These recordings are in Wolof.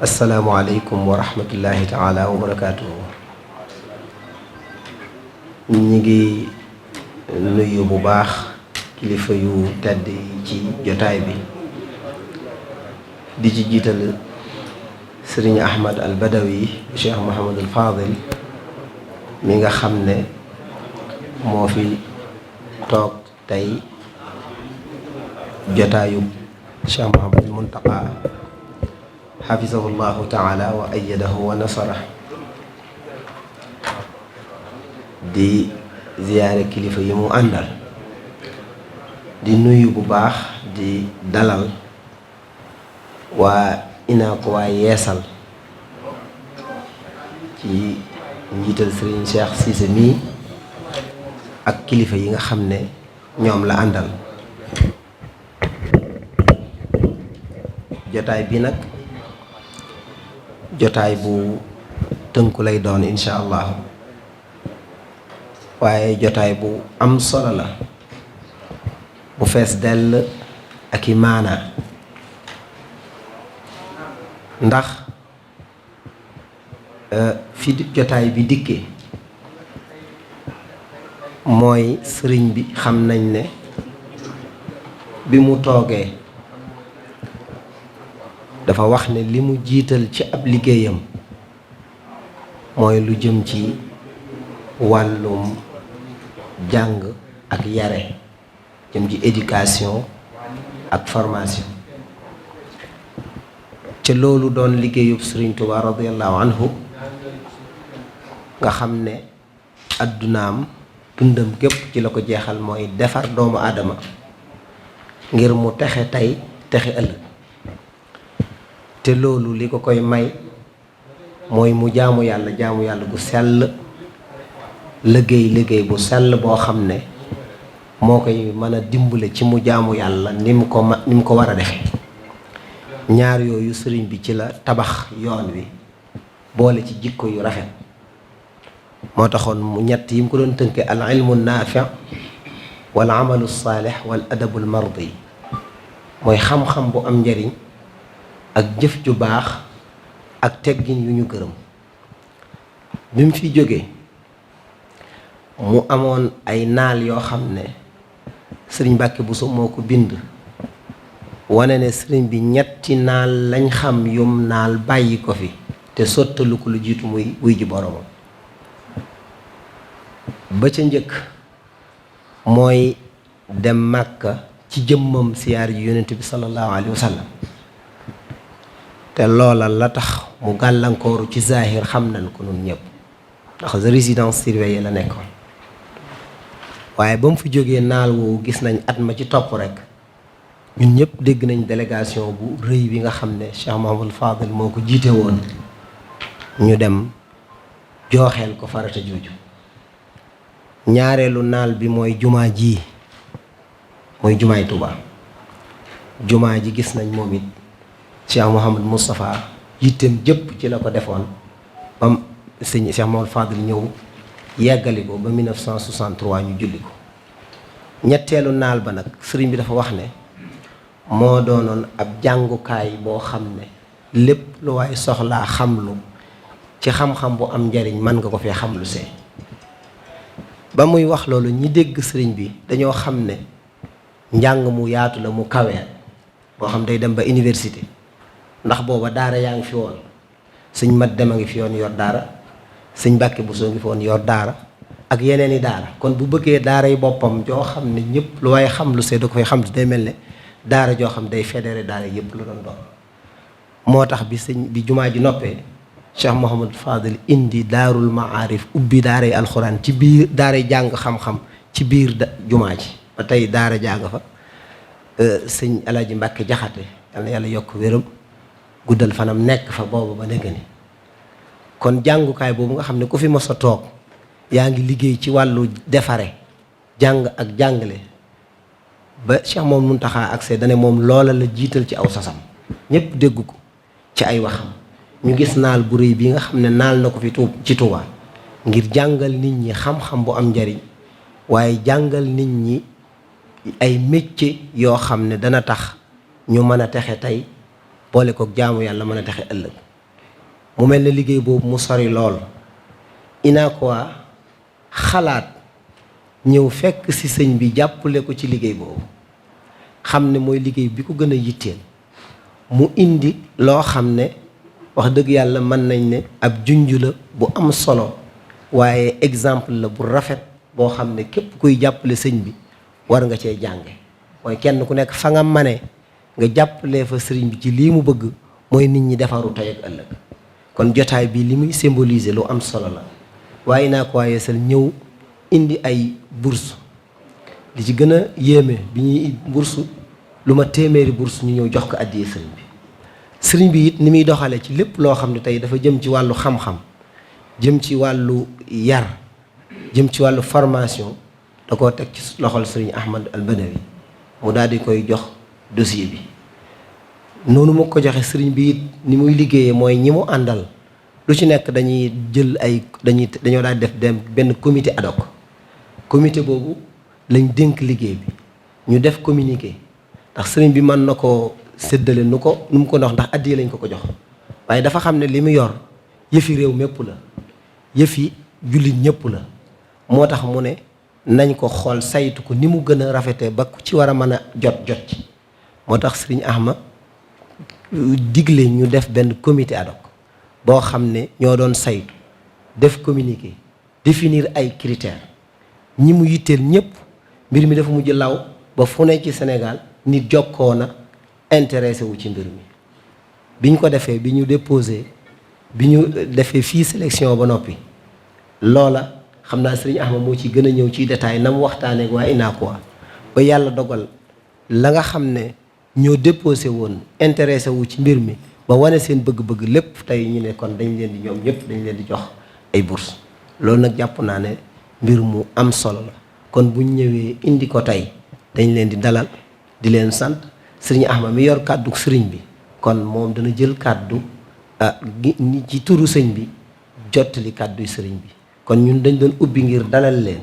asalaamualeykum wa rahmatullahi taala wa barakaatuhu. ñi ngi nuyu bu baax kilifa yu tedd yi ci jotaay bi di ci jiital sëriñ Ahmad al Badawi Cheikh Mouhamad al Fadil mi nga xam ne moo fi toog tey jotaayu Cheikh Mouhamad al Muntaqa xafisahu llahu taala wa ayadahu wa nasara. di ziyaare kilifa yi mu àndal, di nuyu bu baax di dalal waa INACO waa yeesal ci njiital Serigne Cheikh Cissé mii ak kilifa yi nga xam ne ñoom la àndal. jotaay bi nag jotaay bu tënku lay doon incha allah, waaye jotaay bu am solo la, bu fees dell ak i maana, ndax fi jotaay bi dikkee mooy sëriñ bi xam nañ ne bi mu toogee dafa wax ne li mu jiital ci ab liggéeyam mooy lu jëm ci wàllum jàng ak yare, jëm ci éducation ak formation. te loolu doon liggéeyub Sëriñ Tuubaa radiyallahu anhu nga xam ne addunaam dundam gépp ci la ko jeexal mooy defar doomu aadama ngir mu texe tey texe ëllëg. te loolu li ko koy may mooy mu jaamu yàlla gu sell, liggéey bu sell boo xam ne moo koy mën a dimbale ci mu jaamu yàlla ni mu ko war a defe. ñaar yooyu sëriñ bi ci la tabax yoon wi boole ci jikko yu rafet. moo taxoon mu ñett yi mu ko doon tënke al ilmu naafi wal amalu saalix wal adabul mardi, mooy xam-xam bu am njariñ ak jëf ju baax ak teggin yu ñu gërëm. bi mu fi jógee mu amoon ay naal yoo xam ne sëriñ Mbàkke Buso moo ko bind, wane ne sëriñ bi ñetti naal lañ xam yum naal bàyyi ko fi te sottalu ko lu jiitu muy wuy ji boromam. ba ca njëkk mooy dem Màkka ci jëmmam siyaar ji yonent bi sallallahu alayhi wa sallam, te loola la tax mu gàllankooru ci zahir xam nañ ko nun ñëpp ndax résidence surveillée la nekkoon. waaye ba mu fi jógee naal woowu gis nañ at ma ci topp rek ñun ñëpp dégg nañ délégation bu rëy bi nga xam ne Cheikh Mouhamadou Fadel moo ko jiite woon, ñu dem jooxeel ko farata jooju. ñaareelu naal bi mooy jumaa ji, mooy jumaay Tuubaa. jumaa ji gis nañ moom it Cheikh Mouhamadou Moustapha yitteem jëpp ci la ko defoon bam sëñ Cheikh Mouhamadou Fadel ñëw yeggali ko ba 1963 ñu julli ko. ñetteelu naal ba nag sëriñ bi dafa wax ne moo doonoon ab jàngukaay boo xam ne lépp lu waay soxlaa xamlu ci xam-xam bu am njariñ mën nga ko fee xamlu see. ba muy wax loolu ñi dégg sëriñ bi dañoo xam ne njàng mu yaatu la mu kawee boo xam day dem ba université, ndax booba daara yaa ngi fi woon. sëñ mat dem a ngi fi yoon yor daara, sëñ Mbàkke Buso ngi fi woon yor daara ak yeneen i daara. kon bu bëggee daara yi boppam joo xam ne ñëpp lu waaye xam lu see da ko fay xam day mel ne daara joo xam day fédéré daara yëpp lu doon doon. moo tax bi jumaa ji noppee Cheikh Mouhamadou Fadel indi daarul maarif, ubbi daaray alxuraan ci biir daaray jàng xam-xam ci biir jumaa ji. ba tey daara jàng fa. sëñ Alaaji Mbàkke Jaxate yal na yàlla yokk wéram guddal fanam nekk fa boobu ba nekk ni. kon jàngukaay boobu nga xam ne ku fi mos a toog yaa ngi liggéey ci wàllu defare jàng ak jàngale ba Cheikh moom Muntaxa accès dane moom loola la jiital ci aw sasam, ñëpp dégg ko ci ay waxam. ñu gis naal bu rëy bi nga xam ne naal na ko fi ci Tuubaa ngir jàngal nit ñi xam-xam bu am njariñ, waaye jàngal nit ñi ay métier yoo xam ne dana tax ñu mën a texe tey boole ko jaamu yàlla mën a texe ëllëg. mu mel ne liggéey boobu mu sori lool UNACOIS xalaat ñëw fekk ci sëñ bi jàppale ko ci liggéey boobu xam ne mooy liggéey bi ko gën a yitteel mu indi loo xam ne wax dëgg yàlla mën nañ ne ab junj la bu am solo waaye exemple la bu rafet boo xam ne képp kuy jàppale sëñ bi war nga cee jànge mooy kenn ku nekk fa nga mane nga jàppale fa sëriñ bi ci lii mu bëgg mooy nit ñi defaru tey ak ëllëg kon jotaay bi li muy symboliser lu am solo la waaye UNACOIS Yeesal ñëw indi ay bourse li ci gën a yéeme bi ñuy bourse lu ma téeméeri bourse ñu ñëw jox ko addiyee sëriñ bi it ni muy doxale ci lépp loo xam ne tey dafa jëm ci wàllu xam-xam jëm ci wàllu yar jëm ci wàllu formation da koo teg ci loxol sëriñ Ahmad al Badawi mu daal di koy jox dossier bi noonu mu ko joxe sëriñ bi it ni muy liggéeyee mooy ñi mu àndal lu ci nekk dañuy jël dañoo daal def dem benn comité ad hoc comité boobu lañ dénk liggéey bi ñu def communiqué ndax sëriñ bi mën na ko séddale nu mu ko ndox ndax addiye lañ ko jox waaye dafa xam ne li mu yor yëfi réew mépp la yëfi jullit ñëpp la moo tax mu ne nañ ko xool saytu ko ni mu gën a rafetee ba ku ci war a mën a jot ci moo tax sëriñ Ahmad digle ñu def benn comité ad hoc boo xam ne ñoo doon saytu def communiqué définir ay critères ñi mu yitteel ñëpp mbir mi dafa mujj law ba fu ne ci Sénégal nit jokkoo na intéressé wu ci mbir mi bi ñu ko defee bi ñu déposé bi ñu defee fii sélection ba noppi loola xam naa sëriñ Ahmad moo ci gën a ñëw ci détail na mu waxtaanee ak waa UNACOIS ba yàlla dogal la nga xam ne ñoo déposé woon intéressé wu ci mbir mi ba wane seen bëgg-bëgg lépp tey ñu ne kon dañ leen di ñoom ñëpp dañ leen di jox ay bourse loolu nag jàpp naa ne mbir mu am solo la kon buñ ñëwee indi ko tey dañ leen di dalal di leen sant sëriñ Ahmad mi yor kàddu sëriñ bi kon moom dana jël kàddu ci turu sëñ bi jottali kàdduy sëriñ bi kon ñun dañ doon ubbi ngir dalal leen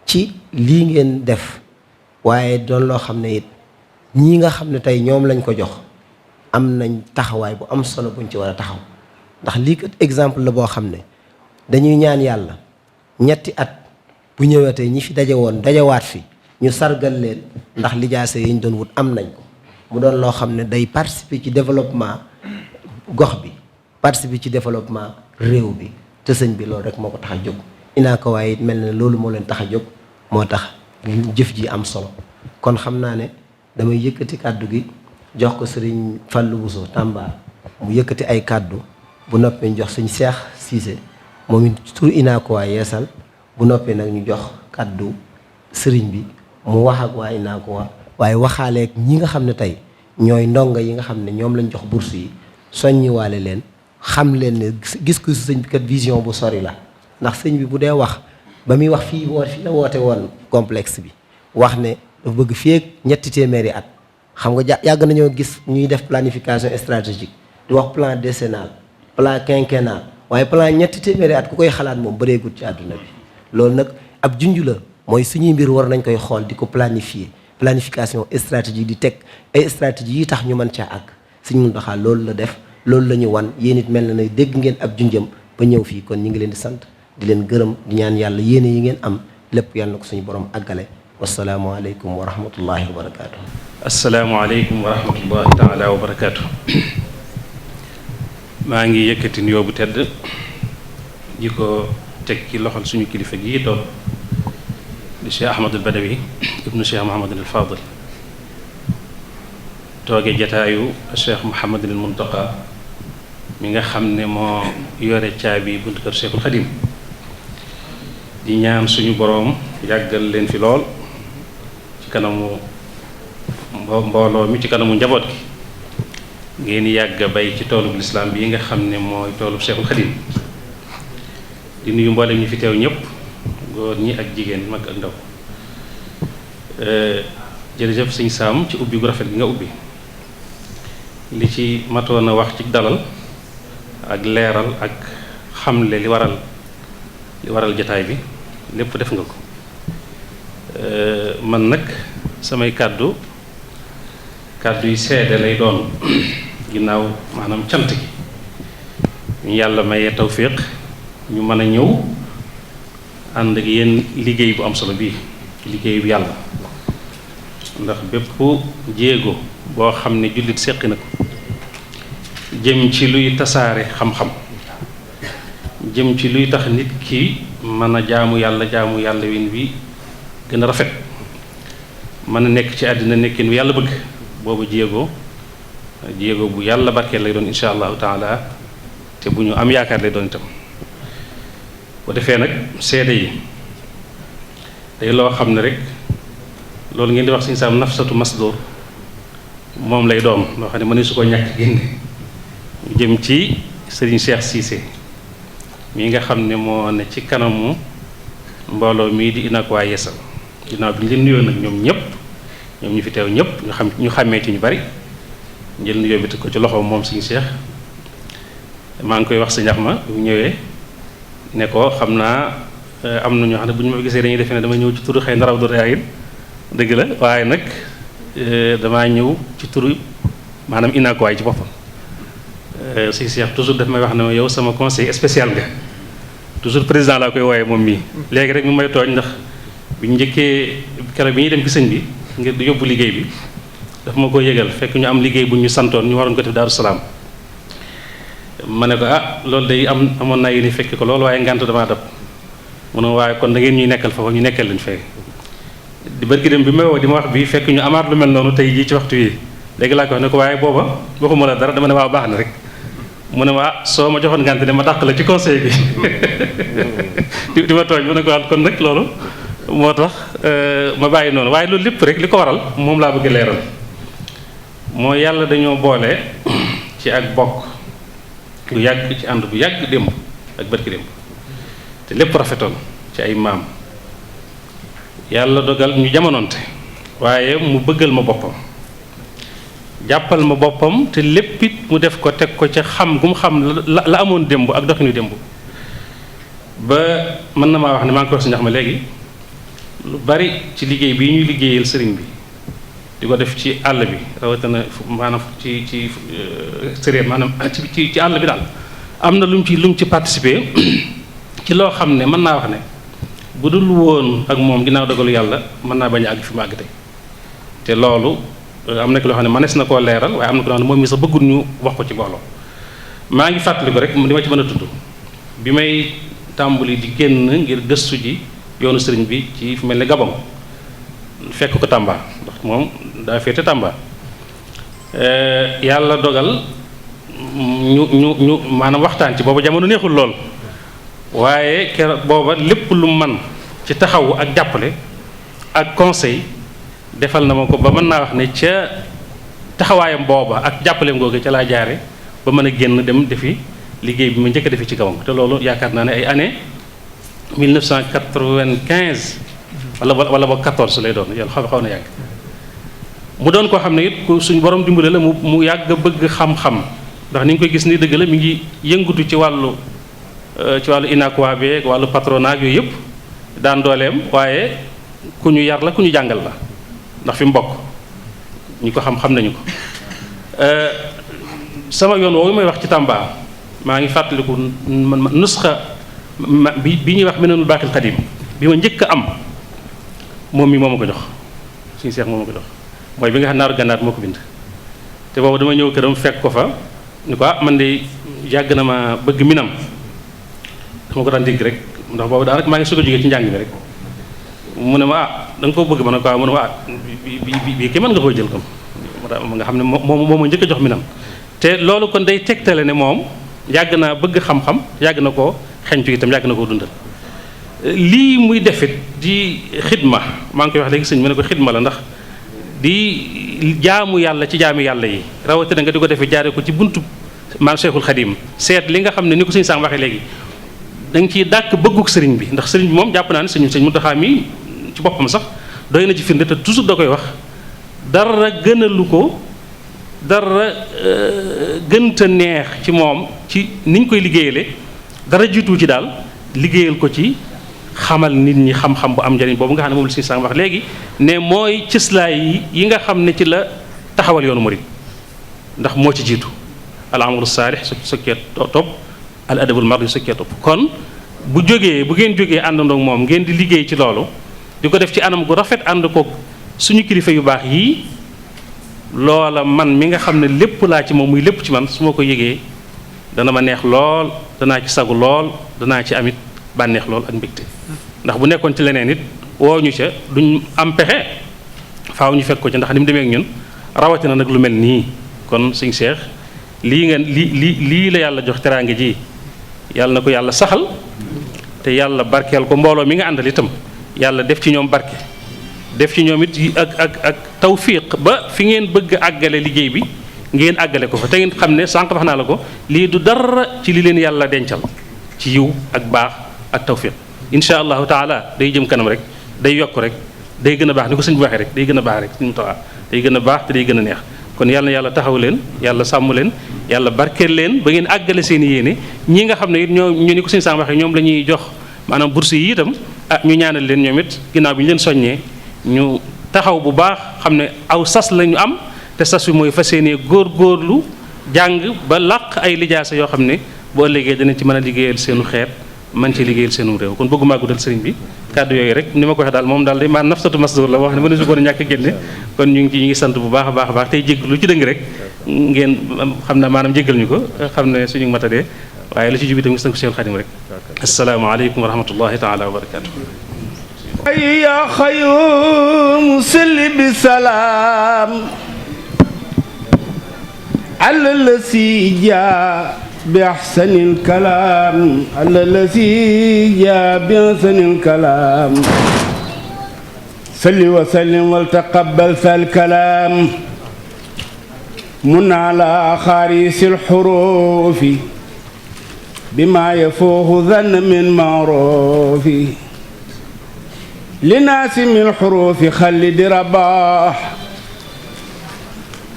ci lii ngeen def waaye doon loo xam ne it ñii nga xam ne tey ñoom lañ ko jox am nañ taxawaay bu am solo buñ ci war a taxaw ndax lii kat exemple la boo xam ne dañuy ñaan yàlla ñetti at bu ñëwatee ñi fi daje woon dajawaat fi ñu sargal leen ndax lijaase yi ñu doon wut am nañ ko mu doon loo xam ne day participer ci développement gox bi participer ci développement réew bi te sëñ bi loolu rek moo ko tax a jóg UNACOIS it mel na loolu moo leen tax a jóg moo tax jëf ji am solo kon xam naa ne damay yëkkati kàddu gi jox ko sëriñ Fallou Bousso Tamba mu yëkkati ay kàddu bu noppee ñu jox sëñ Cheikh Cissé moom it tur UNACOIS Yeesal bu noppee nag ñu jox kàddu sëriñ bi mu wax ak waa UNACOIS waaye waxaaleeg ñi nga xam ne tey ñooy ndongo yi nga xam ne ñoom lañ jox bourse yi soññiwaale leen xam leen ne gis ko sëñ bi kat vision bu sori la ndax sëñ bi bu dee wax ba muy wax fii la woote woon complexe bi wax ne dafa bëgg fii ak ñetti téeméeri at xam nga yàgg nañoo gis ñuy def planification stratégique di wax plan décennal plan quinquennal waaye plan ñetti téeméeri at ku koy xalaat moom bëreegut ci àdduna bi loolu nag ab junj la mooy suñuy mbir war nañ koy xool di ko planification stratégique di teg ay stratégie yi tax ñu mën caa àgg Sëñ Muntaxa loolu la def loolu la ñu wan yéen it mel na ne dégg ngeen ab junjam ba ñëw fii kon ñu ngi leen di sant di leen gërëm di ñaan yàlla yéene yi ngeen am lépp yàlla na ko suñu borom àggale wasalaamualeykum wa rahmatullahi wa barakaatu. asalaamualeykum wa rahmatullahi taala wa barakaatu. maa ngi yëkkati nuyoo bu tedd ji ko teg ci loxol suñu kilifa gii toog di Cheikh Ahmadul Badawi ibnu Cheikh Mouhamadul Fadil toogee jataayu Cheikh Mouhamadul Muntaqa mi nga xam ne moo yore caabi buntu kër Cheikhul Xadim di ñaan suñu boroom yàggal leen fi lool ci kanamu mbooloo mi ci kanamu njaboot gi ngeen yàgg bay ci toolub lislaam bi nga xam ne mooy toolub Cheikhul Xadim di nuyu mboolem ñi fi teew ñëpp góor ñi ak jigéen mag ak ndaw jërëjëf sëñ Saam ci ubbi gu rafet gi nga ubbi li ci matoon a wax ci dalal ak leeral ak xamle li waral jataay bi lépp def nga ko man nag samay kàddu yi seede lay doon ginnaaw maanaam cant gi ñu yàlla mayee tawfiq ñu mën a ñëw ànd ak yéen liggéey bu am solo bii liggéey bu yàlla ndax bépp jéego boo xam ne jullit séqi na ko jëm ci luy tasaare xam-xam jëm ci luy tax nit ki mën a jaamu yàlla win wi gën a rafet mën a nekk ci àddina nekkin wi yàlla bëgg boobu jéego bu yàlla barkeel lay doon insha allahu taala te bu ñu am yaakaar lay doon itam bu defee nag seede yi day loo xam ne rek loolu ngeen di wax suñu saam nafsatu masdur moom lay doon loo xam ne mënu su ko ñàkk génne jëm ci Serigne Cheikh Cissé mii nga xam ne moo ne ci kanamu mbooloo mii di Unacois Yeessal ginnaaw bi ñu leen nuyoo nag ñoom ñëpp ñoom ñu fi teew ñëpp ñu xàmmee ci ñu bari njël nuyoo bi teg ko ci loxo moom Serigne Cheikh maa ngi koy wax sa ñax ma bu ñëwee ne ko xam naa am na ñoo xam ne bu ñu ma gisee dañuy defee ne dama ñëw ci turu xëy na raw du raayin dëgg la waaye nag damaa ñëw ci turu maanaam Unacois ci boppam si Cheikh toujours daf may wax ne ma yow sama conseil spécial nga toujours président laa koy wooyee moom mii léegi rek mi may tooñ ndax bi ñu njëkkee keroog bi ñuy dem ci sëñ bi ngir di yóbbu liggéey bi daf ma ko yëgal fekk ñu am liggéey bu ñu santoon ñu waroon ko def Daaru Salaam ma ne ko loolu day amoon naa yéen fekk ko loolu waaye ngant damaa dab mu ne waaye kon da ngeen ñuy nekkal foofu ñu nekkal leen fee di barki dem bi may woo di ma wax bii fekk ñu amaat lu mel noonu tey jii ci waxtu wi léegi laa ko wax ne ko waaye booba waxuma la dara dama ne waaw baax na rek mu ne ma soo ma joxoon ngant de ma dàq la ci conseil bi di ma tooñ mu ne ko kon nag loolu moo tax ma bàyyi noonu waaye loolu lépp rek li ko waral moom laa bëgg leeral moo yàlla dañoo boole ci ak bokk bu yàgg ci ànd bu yàgg démb ak barki démb te lépp rafetoon ci ay maam yàlla dogal ñu jamonoonte waaye mu bëggal ma boppam jàppal ma boppam te lépp it mu def ko teg ko ca xam gu mu xam la amoon démb ak doxinu démb ba mën na maa wax ne maa ngi ko wax si ñax ma léegi lu bari ci liggéey bii ñuy liggéeyal sëriñ bi di ko def ci àll bi rawatina maanaam ci sëriñ maanaam ci àll bi daal am na lu mu ci participer ci loo xam ne mën naa wax ne bu dul woon ak moom ginnaaw dogalu yàlla mën naa bañ a àgg fi mu àgg tey te loolu am na ki loo xam ne mënees na koo leeral waaye am na ko loo xam ne moom mi sax bëggul ñu wax ko ci mbooloo maa ngi fàttali ko rek li ma ci mën a tudd bi may tàmbali di génn ngir gëstu ji yoonu sëriñ bi ci fu mel ne Gabon fekk ko Tamba ndax moom daa féete Tamba yàlla dogal ñu maanaam waxtaan ci booba jamono neexul lool waaye keroog booba lépp lu man ci taxawu ak jàppale ak conseil defal na ma ko ba mën naa wax ne ca taxawaayam booba ak jàppaleem googu ca laa jaare ba mën a génn dem defi liggéey bi ma njëkk a defi ci Gabon te loolu yaakaar naa ne ay année 1995 wala ba 14 lay doon yàlla xaw na yàgg mu doon koo xam ne it ku suñ borom dimbale la mu yàgg bëgg xam-xam ndax ni nga koy gis ni dëgg la mi ngi yëngutu ci wàllu Unacois beeg wàllu patronat yooyu yëpp daan dooleem waaye ku ñu yar la ku ñu jàngal la ndax fi mu bokk ñi ko xam nañu ko sama yoon woowu may wax ci Tamba maa ngi fàttaliku nusxa bi ñuy wax Minanul Baaqil Qadiim bi ma njëkk a am moom mi moo ma ko jox suñu seex moo ma ko jox mooy bi nga xam naaru gànnaar moo ko bind te boobu dama ñëw këram fekk ko fa ni ko man de yàgg na ma bëgg minam dama ko daan dégg rek ndax boobu daanaka maa ngi soog a jógee ci njàng mi rek mu ne ma da nga koo bëgg ma ne ko mu ne ma bii kii mën nga koo jël kon ma nga xam ne moom ma njëkk a jox minam te loolu kon day tegtale ne moom yàgg naa bëgg xam-xam yàgg na koo xeñtu itam yàgg na koo dundal lii muy defit di xidma maa ngi koy wax léegi sëñ ma ne ko xidma la ndax di jaamu yàlla ci jaami yàlla yi rawatina nga di ko defee jaare ko ci buntu maam Cheikhul Khadim seet li nga xam ne ni ko sëñ Sam waxee léegi da nga ciy dàkk bëgguk sëriñ bi ndax sëriñ bi moom jàpp naa ne sëñ Muntaxa mi ci boppam sax doy na ci firnde te toujours da koy wax dara gënalu ko dara gënta neex ci moom ci niñ koy liggéeyale dara jiitu ci daal liggéeyal ko ci xamal nit ñi xam-xam bu am njëriñ boobu nga xam ne moom la si sànq wax léegi ne mooy cëslaay yi nga xam ne ci la taxawal yoonu murid ndax moo ci jiitu al amalu saalih su sokkee topp al adabul mardi sa keetub kon bu ngeen jógee àndandoo ak moom ngeen di liggéey ci loolu di ko def ci anam gu rafet ànd ko suñu kilifa yu baax yii loola man mi nga xam ne lépp laa ci moom muy lépp ci man su ma ko yëgee dana ma neex lool danaa ci sagu lool danaa ci amit bànneex lool ak mbégte ndax bu nekkoon ci leneen it woo ñu ca duñ am pexe faaw ñu fekk ko ci ndax ni mu demee ak ñun rawatina nag lu mel nii kon sëñ Cheikh lii la yàlla jox teraanga ji yàlla na ko yàlla saxal te yàlla barkeel ko mbooloo mi nga àndal itam yàlla def ci ñoom barke def ci ñoom it ak tawfiq ba fi ngeen bëgg àggale liggéey bi ngeen àggale ko fa te ngeen xam ne sànq wax naa la ko lii du dara ci li leen yàlla dencal ci yiw ak baax ak tawfiq insha allahu taala day jëm kanam rek day yokk rek day gën a baax ni ko sëñ bi waxee rek day gën a baax rek suñu taxaa day gën a baax te day gën a neex kon yàlla na yàlla taxaw leen yàlla sàmm leen yàlla barkeel leen ba ngeen àggale seen i yéene ñi nga xam ne it ñu ni ko sëñ Sam waxee ñoom la ñuy jox maanaam bourse yi itam ñu ñaanal leen ñoom it ginnaaw bi ñu leen soññee ñu taxaw bu baax xam ne aw sas la ñu am te sas bi mooy fas yéenee góorgóorlu jàng ba làq ay lijaasa yoo xam ne boo ëllëgee danañ ci mën a liggéeyal seenu xeet man ci liggéeyal seenu réew kon bëgguma guddal sëriñ bi kàddu yooyu rek ni ma ko waxee daal moom daal de maa nafsatu masdur la wax ne mënu si ko ñàkk génne kon ñu ngi sant bu baax a baax a baax tey jégg lu ci dëng rek ngeen xam na maanaam jéggal ñu ko xam ne suñu matadee waaye lu ci jubi tam ngi sant ko Seexul Xadim rek asalaamaaleykum wa rahmatullahi taala wa barakatu يا خيوم سل بسلام على الذي جاء بأحسن الكلام على الذي جاء بأحسن الكلام صل وسلم وتقبل فالكلام من على خاريس الحروف بما يفوه ظن من معروف لناس من الحروف خلد رباح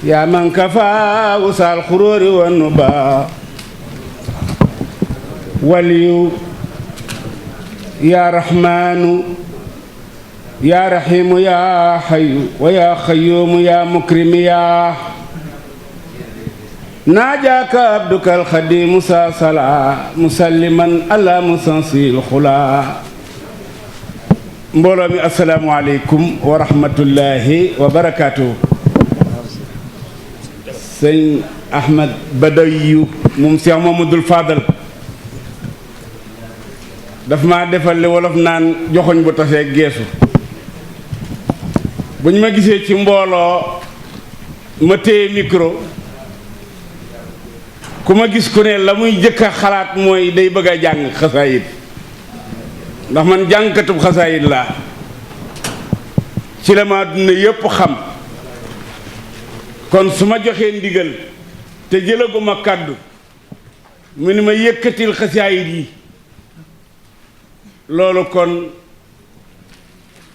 يا من كفى وسع الخرور والنباح ولي يا رحمن يا رحيم يا حي ويا خيوم يا مكرم يا ناجاك عبدك الخديم صلى مسلما على مسنسي الخلا mbooloo mi asalaamualeykum wa rahmatullahi wa barakaatu. sëñ Ahmad Badawiyu moom Cheikh Mamadul Fadal daf maa defal li wolof naan joxoñ bu tasee geesu buñ ma gisee ci mbooloo ma téye micro ku ma gis ku ne la muy jëkk a xalaat mooy day bëgg a jàng xasaayid ndax man jàngkatub xasaayid laa ci la ma àdduna yépp xam kon su ma joxee ndigal te jëlaguma kàddu mu ni ma yëkkatil xasaayid yi loolu kon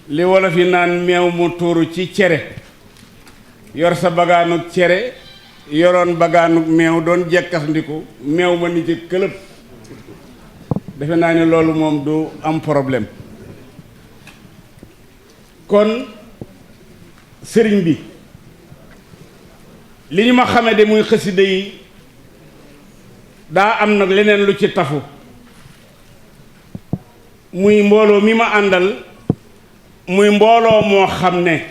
li wolof yi naan meew mu tuuru ci cere yor sa bagaanuk cere yoroon bagaanuk meew doon jekkas ndiku meew ma ni ci këlëb defe naa ne loolu moom du am problème kon sëriñ bi li ñu ma xame de muy xasida yi daa am nag leneen lu ci tafu muy mbooloo mi ma àndal muy mbooloo moo xam ne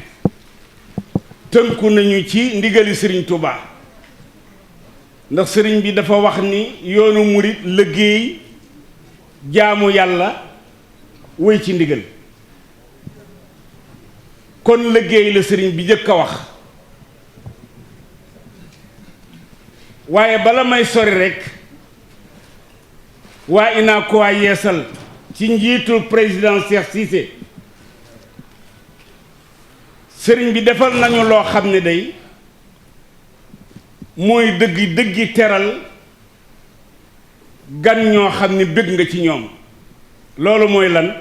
tënku nañu ci ndigali sëriñ Touba ndax sëriñ bi dafa wax ni yoonu murit liggéey jaamu yàlla wéy ci ndigal kon liggéey la sëriñ bi jëkk a wax waaye bala may sori rekk waa inaa ko waa yeesal ci njiitul président Cheikh Cissé sëriñ bi defal nañu loo xam ne day mooy dëggi teral gan ñoo xam ne bëgg nga ci ñoom loolu mooy lan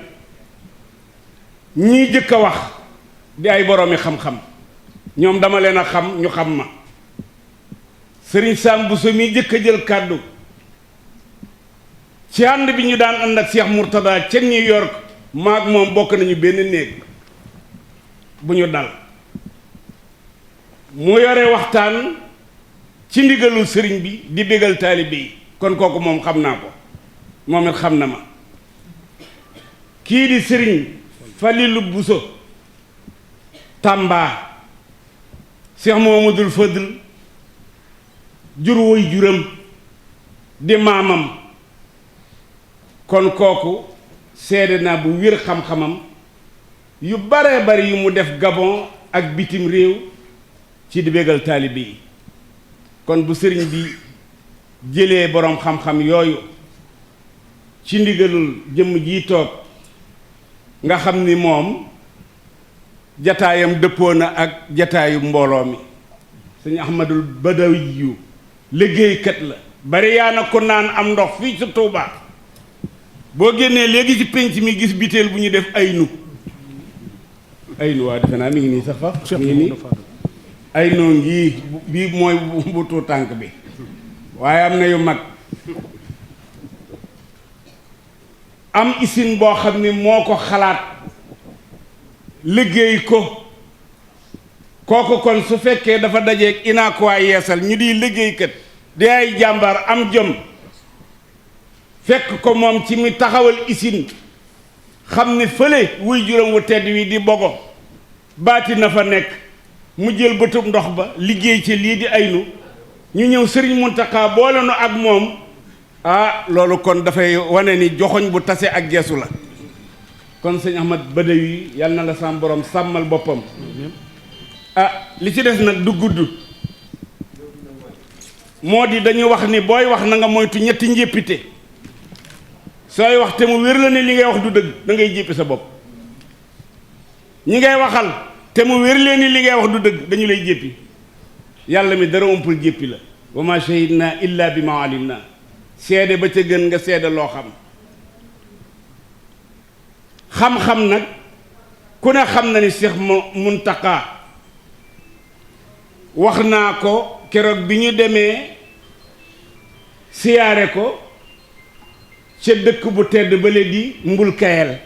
ñii jëkk a wax di ay boroomi xam-xam ñoom dama leen a xam ñu xam ma sëriñ Sam Bousso mi jëkk a jël kàddu ci ànd bi ñu daan ànd ak Cheikh Mourtada ca New York maag moom bokk nañu benn néeg bu ñu dal mu yore waxtaan ci ndigalul sëriñ bi di bégal taalibe yi kon kooku moom xam naa ko moom it xam na ma kii di sëriñ Falilu Buso Tamba Cheikh Mouhamadoul Fadl jur woy juram di maamam kon kooku seede naa bu wér xam-xamam yu bare bari yu mu def Gabon ak bitim réew ci di bégal taalibe yi kon bu sëriñ bi jëlee boroom xam-xam yooyu ci ndigalul jëmm ji toog nga xam ni moom jataayam dëppoo na ak jataayu mbooloo mi sëñ Ahmadul Badawi yu liggéeykat la bari yaa na ko naan am ndox fii ci Tuuba boo génnee léegi ci pénc mi gis biteel bu ñu def aynu waa defe naa mi ngi nii sax fa mi ngi nii aynoo ngi bii mooy bu tuut tànk bi waaye am na yu mag am usine boo xam ni moo ko xalaat liggéey ko kooku kon su fekkee dafa dajeeg inaakuwaay yeesal ñu di liggéeykat di ay jàmbaar am jom fekk ko moom ci mi taxawal usine xam ni fële wuy juróom wu tedd wi di bogo baati na fa nekk mu jël bëtub ndox ba liggéey ci lii di aynu ñu ñëw sëriñ Muntaxa boole nu ak moom loolu kon dafay wane ni joxoñ bu tase ak geesu la kon sëñ Ahmad Badawi yal na la sam borom sàmmal boppam li ci des nag du gudd moo di dañuy wax ni booy wax na nga moytu ñetti njéppite sooy wax te mu wér la ne li ngay wax du dëgg da ngay jéppi sa bopp ñi ngay waxal te mu wér leen ni li ngay wax du dëgg dañu lay jéppi yàlla mi dara umpul jéppi la wa ma shahidna illa bi ma alimna seede ba ca gën nga seede loo xam-xam nag ku ne xam na ni Cheikh Muntaqa wax naa ko keroog bi ñu demee siyaare ko ca dëkk bu tedd ba di mbul kayel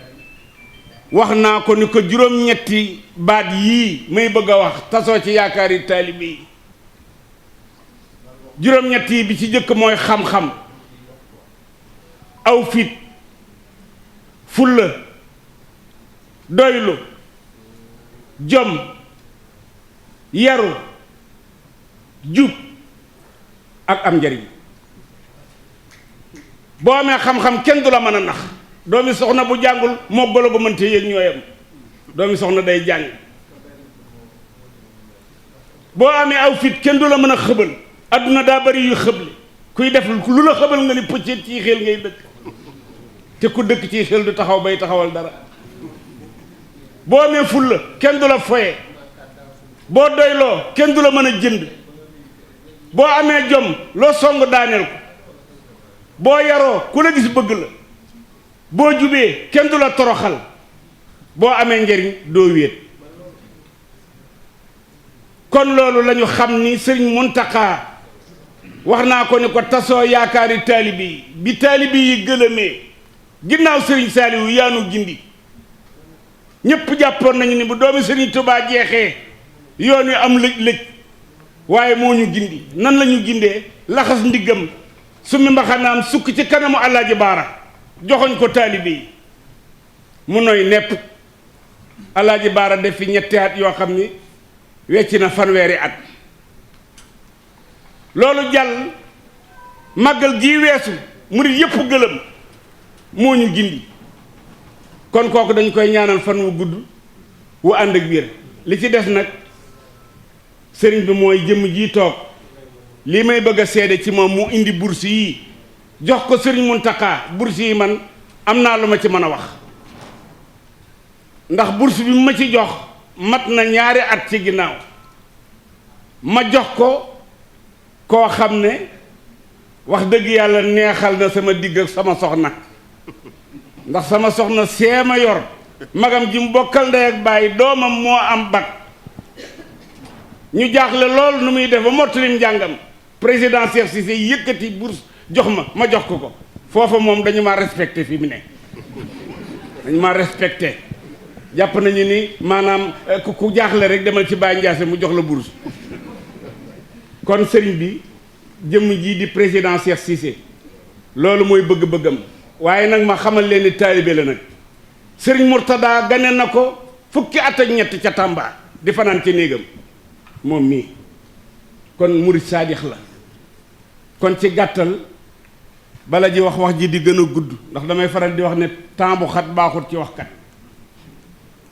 wax naa ko ni ko juróom-ñetti baat yii may bëgg a wax tasoo ci yaakaari taalibe yi juróom-ñett yi bi ci jëkk mooy xam-xam aw fit fulla doylu jom yaru jub ak am njariñ boo amee xam-xam kenn du la mën a nax doomi soxna bu jàngul moo golo ba mënte yéeg ñooyam doomi soxna day jàng boo amee aw fit kenn du la mën a xëbal adduna daa bari yu xëble kuy def lu la xëbal nga ni pëccet ci xel ngay dëkk te ku dëkk ci xel du taxaw bay taxawal dara boo amee fulla kenn du la foye boo doyloo kenn du la mën a jënd boo amee jom loo song daaneel ko boo yaroo ku la gis bëgg la boo jubee kenn du la toroxal boo amee njariñ doo wéet kon loolu lañu xam ni sëriñ Muntaxa wax naa ko ni ko tasoo yaakaari taalibi yi bi taalibi yi gëlëmee ginnaaw sëriñ Saaliwu yaanu gindi ñépp jàppoon nañu ni bu doomi sëriñ Tuubaa jeexee yoon wi am lëj-lëj waaye moo ñu gindi nan la ñu gindee laxas ndiggam summi mbaxanaam sukk ci kanamu Alaaji Baara joxoñ ko taalibe yi mu noy nepp Alaaji Baara def fi ñetti at yoo xam ni wecc na fanweeri at loolu jàll màggal gii weesu murit yépp gëlëm moo ñu gindi kon kooku dañ koy ñaanal fan wu gudd wu ànd ak wér li ci des nag sëriñ bi mooy jëmm ji toog lii may bëgg a seede ci moom mu indi bourse yi jox ko sëriñ Muntaxa bourse yi man am naa lu ma ci mën a wax ndax bourse bi ma ci jox mat na ñaari at ci ginnaaw ma jox ko koo xam ne wax dëgg yàlla neexal na sama digg ak sama soxna ndax sama soxna seema yor magam ji mu bokkal ndey ak bàyyi doomam moo am bac ñu jaaxle lool nu muy def ba mottali njàngam président Cheikh Cissé yëkkati bourse jox ma jox ko foofa moom dañu ma respecté fi mu ne dañu ma respecté jàpp nañu ni maanaam ku jaaxle rek demal ci Baye Ndiasse mu jox la bourse kon sëriñ bi jëmm ji di président Cheikh Cissé loolu mooy bëgg-bëggam waaye nag ma xamal leen ni taalibe la nag sëriñ Murtada gane na ko fukki at ak ñett ca Tamba di fanaan ci néegam moom mii kon murit saadix la. kon ci gàttal bala ji wax ji di gën a gudd ndax damay faral di wax ne temps bu xat baaxut ci waxkat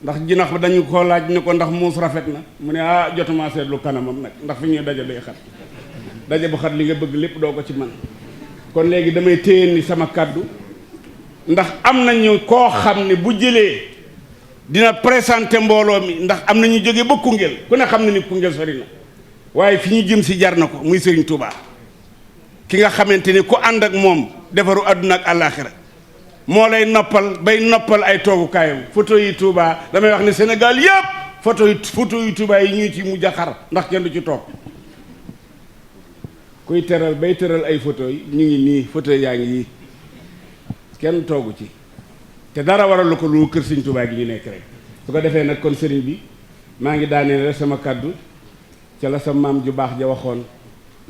ndax jinax ba dañu ko laaj ni ko ndax muus rafet na mu ne jotuma seetlu kanamam nag ndax fi ñuy daje day xat daje bu xat li nga bëgg lépp doo ko ci man kon léegi damay téye ni sama kàddu ndax am nañu koo xam ne bu jëlee dina présenté mbooloo mi ndax am na ñu jóge ba Koungheul ku ne xam ne ni Koungheul sori na waaye fi ñu jëm si jar na ko muy Serigne Touba ki nga xamante ni ku ànd ak moom defaru àdduna ak àllaaxira moo lay noppal bay noppal ay toogukaayam photo yi Touba damay wax ne Sénégal yëpp photo yi Touba yi ñu ci mujj a xar ndax kenn du ci toog kuy teral bay teral ay photo yi ñu ngi nii photo yaa ngi yi kenn toogu ci te dara waral ko lu kër Sëriñ Touba gi ñu nekk rek su ko defee nag kon sëriñ bi maa ngi daaneel rek sama kàddu ca la sa maam ju baax ja waxoon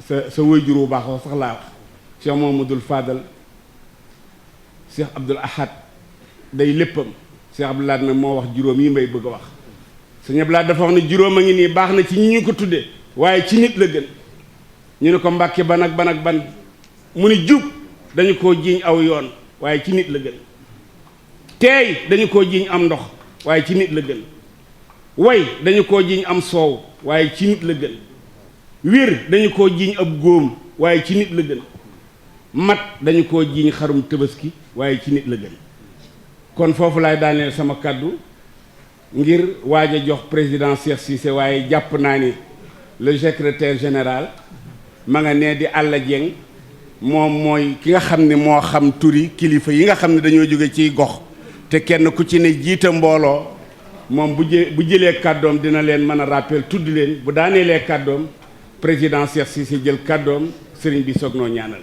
sa waajur bu baax sax laa wax Cheikh Mamadou Fadal Cheikh Abdoul Ahad day léppam Cheikh Abdoul Ahad nag moo wax juróom yi may bëgg a wax Sëñ Abdoul Ahad dafa wax ne juróom a ngi nii baax na ci ñi ñu ko tudde waaye ci nit la gën ñu ne ko Mbàkke ban ak ban ak ban mu ne jub dañu koo jiiñ aw yoon waaye ci nit la gën teey dañu koo jiiñ am ndox waaye ci nit la gën way dañu koo jiiñ am soow waaye ci nit la gën wér dañu koo jiiñ ab góom waaye ci nit la gën mat dañu koo jiiñ xarum tabaski waaye ci nit la gën kon foofu laay daaneel sama kàddu ngir waaj a jox président Cheikh Cissé waaye jàpp naa ni le secrétaire général ma nga nee di Alla Dieng moom mooy ki nga xam ne moo xam turi kilifa yi nga xam ne dañoo jóge ciy gox te kenn ku ci ne jiite mbooloo moom bu jëlee kàddoom dina leen mën a rappel tudd leen bu daaneelee kàddoom président Cheikh Cissé jël kàddoom sëriñ bi soog noo ñaanal